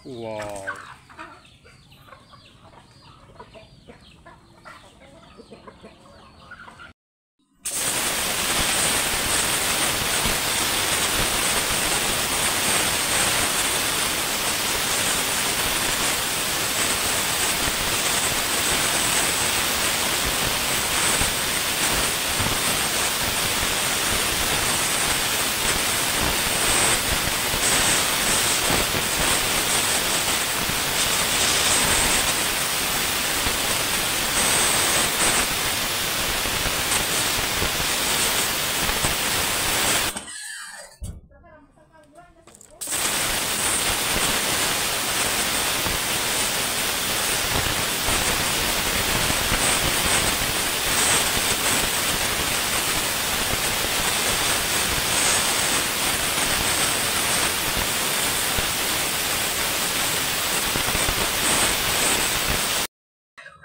Wow.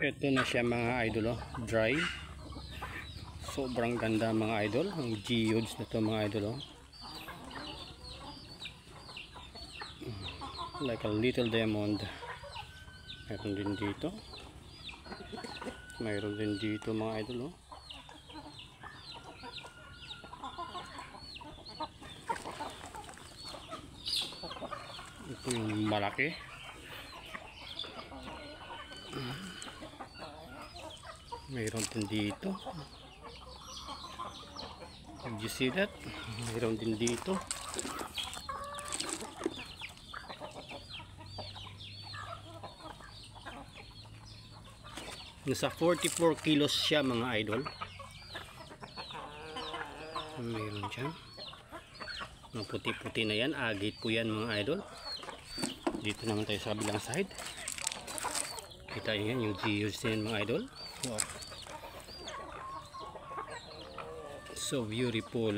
Ito na siya mga idol, oh. Dry. Sobrang ganda mga idol. Ang geodes na to mga idol, oh. Like a little diamond. Mayroon din dito. Mayroon din dito mga idol, oh. Ito yung malaki. Mayroon din dito. Did you see that? Mayroon din dito. Nasa 44 kilos siya mga idol. Mayroon dyan. Mga puti-puti na yan. Agate po yan mga idol. Dito naman tayo sa kabilang side. Kita yan yung geodes na yan mga idol. Wow. So beautiful.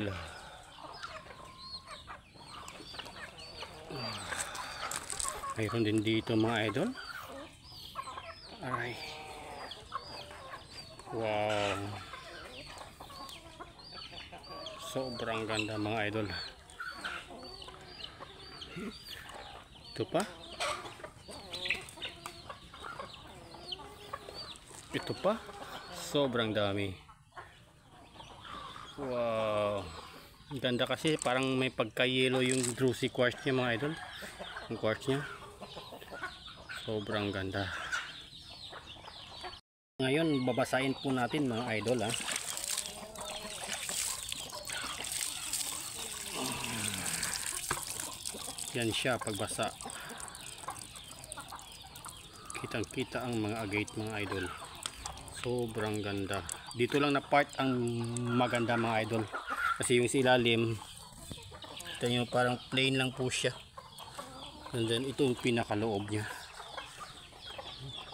Mayroon din dito mga idol. Ay. Wow. Sobrang ganda mga idol. Ito pa. Ito pa. Sobrang dami. Wow. Ganda kasi parang may pagka-yellow yung druzy quartz niya mga idol. Yung quartz niya. Sobrang ganda. Ngayon babasahin po natin mga idol, ha. Yan siya pagbasa. Kitang kita ang mga agate mga idol. Sobrang ganda. Dito lang na part ang maganda mga idol. Kasi yung ilalim, kita nyo parang plain lang po siya. And then ito yung pinakaloob niya.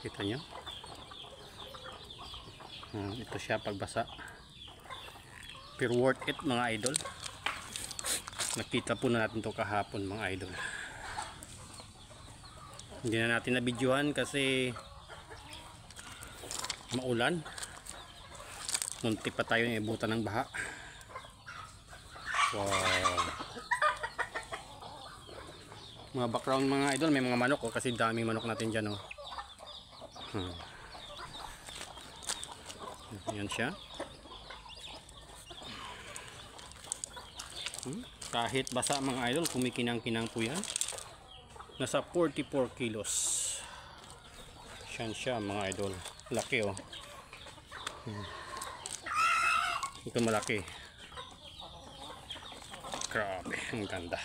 Kita nyo? Ito siya pagbasa. Pero worth it mga idol. Nakita po na natin ito kahapon mga idol. Hindi na natin na-videohan kasi maulan. Muntik pa tayo ibutan ng baha. Wow. Mga background mga idol, may mga manok, oh, kasi daming manok natin dyan, oh. Yan siya. Kahit basa mga idol, kumikinang-kinang po yan. Nasa 44 kilos. Yan siya mga idol. Laki, oh. Ito malaki. Grabe, ang ganda.